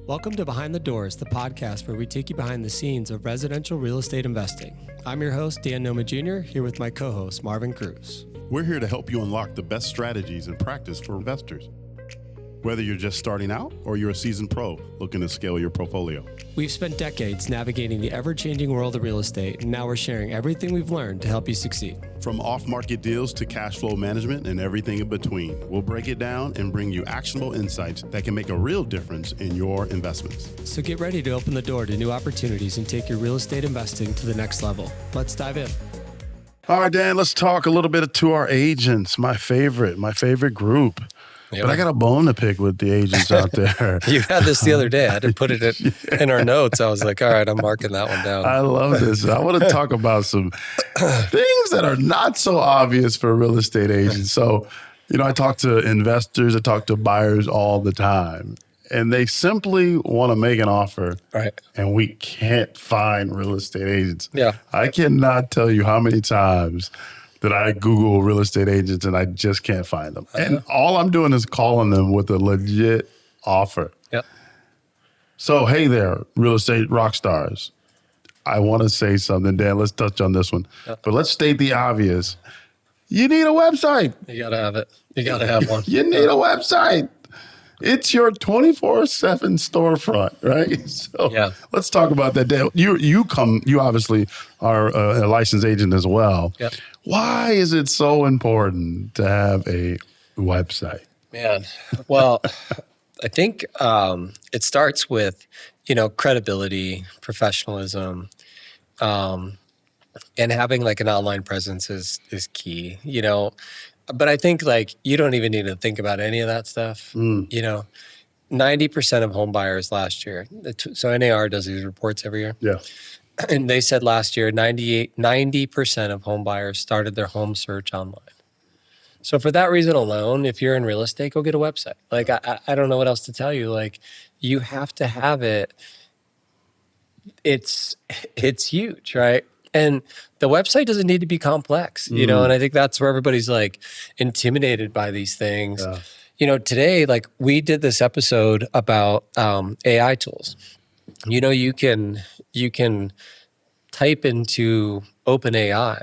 Welcome to Behind the Doors, the podcast where we take you behind the scenes of residential real estate investing. I'm your host, Dan Noma Jr., here with my co-host, Marvin Cruz. We're here to help you unlock the best strategies and practice for investors. Whether you're just starting out or you're a seasoned pro looking to scale your portfolio. We've spent decades navigating the ever-changing world of real estate, and now we're sharing everything we've learned to help you succeed. From off-market deals to cash flow management and everything in between, we'll break it down and bring you actionable insights that can make a real difference in your investments. So get ready to open the door to new opportunities and take your real estate investing to the next level. Let's dive in. All right, Dan, let's talk a little bit to our agents, my favorite group. Yep. But I got a bone to pick with the agents out there. You had this the other day. I had to put it in our notes. I was like, all right, I'm marking that one down. I love this. I want to talk about some things that are not so obvious for real estate agents. So, I talk to investors, I talk to buyers all the time, and they simply want to make an offer. Right. And we can't find real estate agents. Yeah. I cannot tell you how many times that I Google real estate agents and I just can't find them. And all I'm doing is calling them with a legit offer. Yep. So, hey there, real estate rock stars. I want to say something, Dan. Let's touch on this one. Yep. But let's state the obvious. You need a website. You got to have it. You got to have one. You need a website. It's your 24/7 storefront, right? So let's talk about that. Dan, you obviously are a licensed agent as well. Yep. Why is it so important to have a website? Man, well, I think it starts with, credibility, professionalism, and having like an online presence is key, But I think you don't even need to think about any of that stuff. 90% of home buyers last year. So NAR does these reports every year. Yeah. And they said last year, 90% of home buyers started their home search online. So for that reason alone, if you're in real estate, go get a website. I don't know what else to tell you. You have to have it. It's huge, right? And the website doesn't need to be complex, and I think that's where everybody's intimidated by these things. Yeah. Today, we did this episode about AI tools. You can type into OpenAI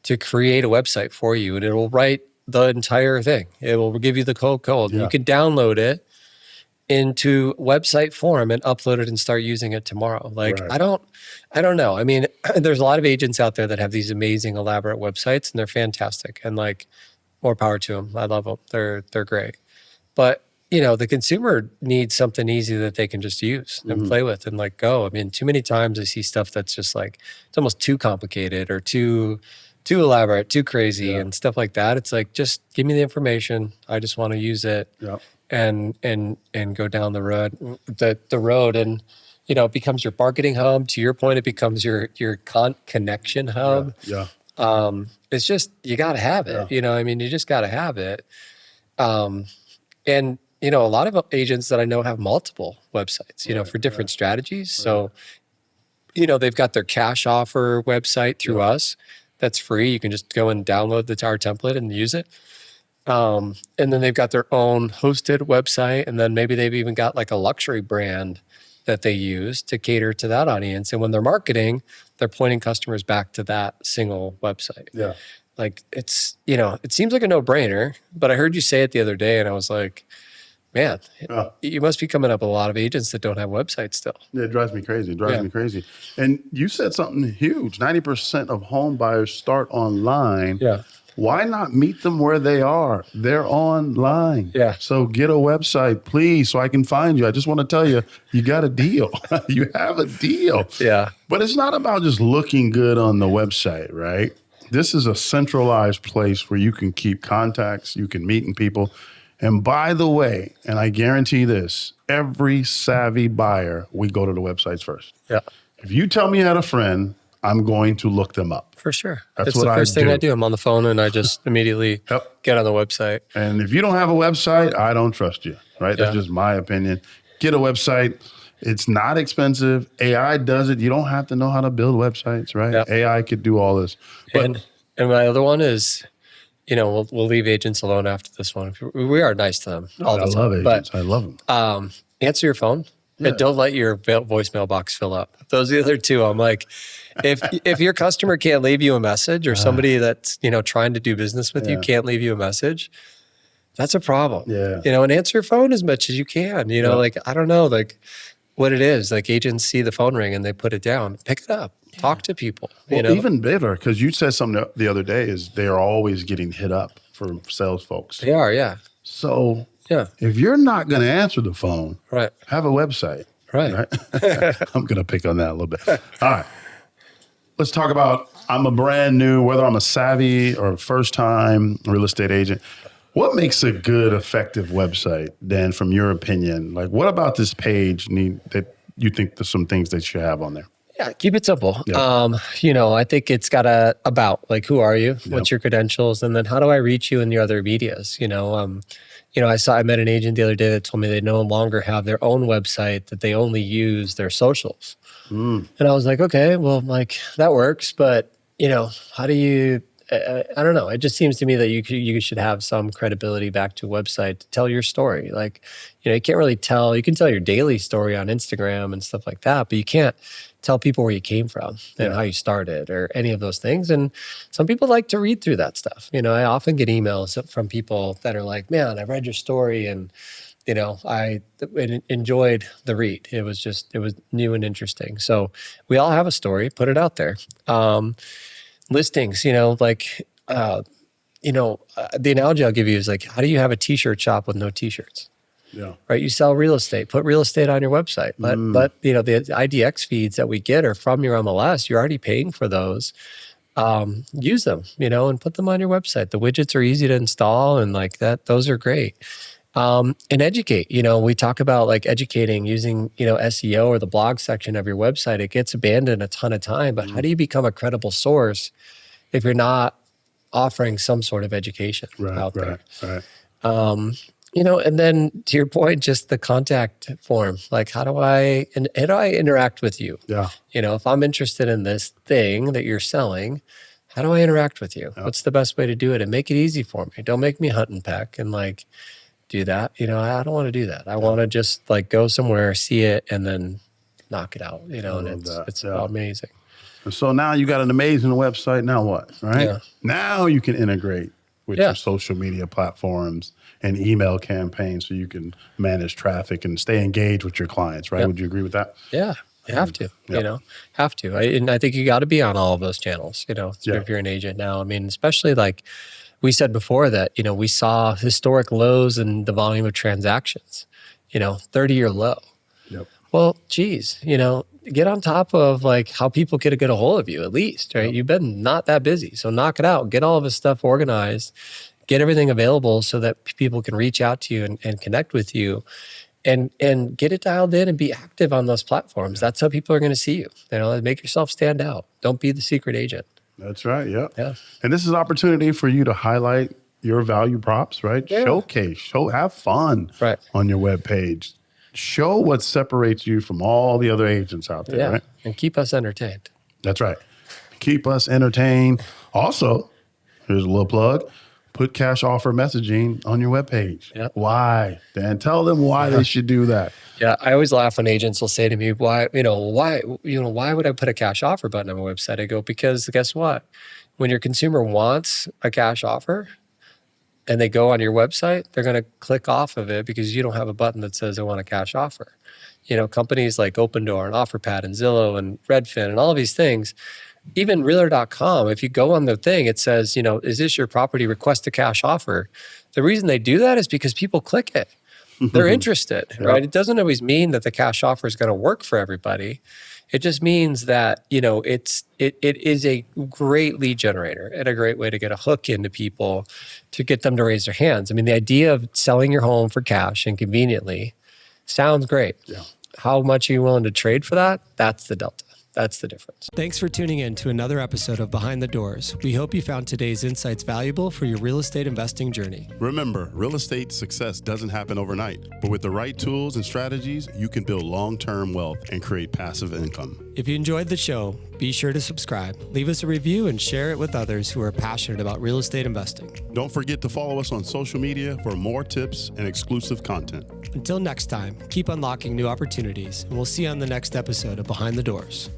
to create a website for you, and it will write the entire thing. It will give you the code. Yeah. You can download it into website form and upload it and start using it tomorrow. Right. I don't know. I mean, there's a lot of agents out there that have these amazing, elaborate websites, and they're fantastic. And more power to them. I love them. They're great. But the consumer needs something easy that they can just use and play with and go. I mean, too many times I see stuff that's just it's almost too complicated or too elaborate, too crazy and stuff like that. It's just give me the information. I just want to use it. Yep. And go down the road, and it becomes your marketing hub. To your point, it becomes your connection hub. Yeah. It's just you got to have it. Yeah. You just got to have it. And a lot of agents that I know have multiple websites. For different strategies. Right. So, they've got their cash offer website through us. That's free. You can just go and download the TAR template and use it. And then they've got their own hosted website, and then maybe they've even got a luxury brand that they use to cater to that audience. And when they're marketing, they're pointing customers back to that single website. Yeah. It's, it seems like a no-brainer, but I heard you say it the other day and I was like, man, you must be coming up with a lot of agents that don't have websites still. Yeah, it drives me crazy. And you said something huge. 90% of home buyers start online. Yeah. Why not meet them where they are? They're online. Yeah. So get a website, please, so I can find you. I just want to tell you, you got a deal. You have a deal. Yeah. But it's not about just looking good on the website, right? This is a centralized place where you can keep contacts, you can meet people. And by the way, and I guarantee this, every savvy buyer, we go to the websites first. Yeah. If you tell me you had a friend, I'm going to look them up. For sure. That's what the first thing I do. I'm on the phone and I just immediately get on the website. And if you don't have a website, I don't trust you, right? Yeah. That's just my opinion. Get a website. It's not expensive. AI does it. You don't have to know how to build websites, right? Yep. AI could do all this. But, and my other one is, we'll leave agents alone after this one. We are nice to them all the time. I love agents. I love them. Answer your phone. And don't let your voicemail box fill up. Those are the other two. I'm like, if your customer can't leave you a message, or somebody that's, trying to do business with you can't leave you a message, that's a problem. And answer your phone as much as you can. Like, I don't know, like what it is. Like, agents see the phone ring and they put it down. Pick it up. Talk to people. Well, even better, because you said something the other day, is they are always getting hit up for sales folks. They are, yeah. So if you're not going to answer the phone, have a website. Right. I'm going to pick on that a little bit. All right. Let's talk about, I'm a brand new, whether I'm a savvy or first time real estate agent. What makes a good, effective website, Dan, from your opinion? Like, what about this page that you think there's some things that you should have on there? Yeah, keep it simple. Yep. I think it's got about, like, who are you? What's your credentials? And then how do I reach you in your other medias? I met an agent the other day that told me they no longer have their own website, that they only use their socials. And I was like, okay, well, like, that works. But, how do you, I don't know. It just seems to me that you should have some credibility back to a website to tell your story. Like, you can't really you can tell your daily story on Instagram and stuff like that, but you can't tell people where you came from and how you started or any of those things. And some people like to read through that stuff. I often get emails from people that are like, man, I read your story and, I enjoyed the read. It was new and interesting. So we all have a story, put it out there. Listings, the analogy I'll give you is like, how do you have a t-shirt shop with no t-shirts? Yeah. Right. You sell real estate, put real estate on your website, but the IDX feeds that we get are from your MLS. You're already paying for those. Use them, and put them on your website. The widgets are easy to install and like that. Those are great. And educate, we talk about like educating using, SEO or the blog section of your website. It gets abandoned a ton of time, but how do you become a credible source if you're not offering some sort of education out there? Right. And then to your point, just the contact form, like how do I interact with you? Yeah. If I'm interested in this thing that you're selling, how do I interact with you? What's the best way to do it? And make it easy for me. Don't make me hunt and peck and like do that. I don't want to do that. I want to just like go somewhere, see it, and then knock it out, and it's amazing. So now you got an amazing website. Now what, right? Yeah. Now you can integrate with your social media platforms and email campaigns so you can manage traffic and stay engaged with your clients, right? Yep. Would you agree with that? Yeah, you have to, have to. And I think you got to be on all of those channels, if you're an agent now. I mean, especially like we said before that, we saw historic lows in the volume of transactions, 30-year low. Yep. Well, geez, get on top of like how people get a hold of you at least, right? Yep. You've been not that busy. So knock it out. Get all of this stuff organized. Get everything available so that people can reach out to you and connect with you and get it dialed in and be active on those platforms. That's how people are going to see you. Make yourself stand out. Don't be the secret agent. That's right. Yeah. And this is an opportunity for you to highlight your value props, right? Yeah. Showcase, have fun on your webpage. Show what separates you from all the other agents out there, right? And keep us entertained. That's right. Keep us entertained. Also, here's a little plug. Put cash offer messaging on your webpage. Yep. Why? Dan, tell them why they should do that. Yeah, I always laugh when agents will say to me, why would I put a cash offer button on my website? I go, because guess what? When your consumer wants a cash offer and they go on your website, they're going to click off of it because you don't have a button that says I want a cash offer. Companies like Opendoor and OfferPad and Zillow and Redfin and all of these things, even realtor.com, if you go on the thing, it says, is this your property? Request a cash offer. The reason they do that is because people click it. They're interested, right? It doesn't always mean that the cash offer is going to work for everybody. It just means that, it is a great lead generator and a great way to get a hook into people to get them to raise their hands. I mean, the idea of selling your home for cash and conveniently sounds great. Yeah. How much are you willing to trade for that? That's the delta. That's the difference. Thanks for tuning in to another episode of Behind the Doors. We hope you found today's insights valuable for your real estate investing journey. Remember, real estate success doesn't happen overnight, but with the right tools and strategies, you can build long-term wealth and create passive income. If you enjoyed the show, be sure to subscribe, leave us a review, and share it with others who are passionate about real estate investing. Don't forget to follow us on social media for more tips and exclusive content. Until next time, keep unlocking new opportunities, and we'll see you on the next episode of Behind the Doors.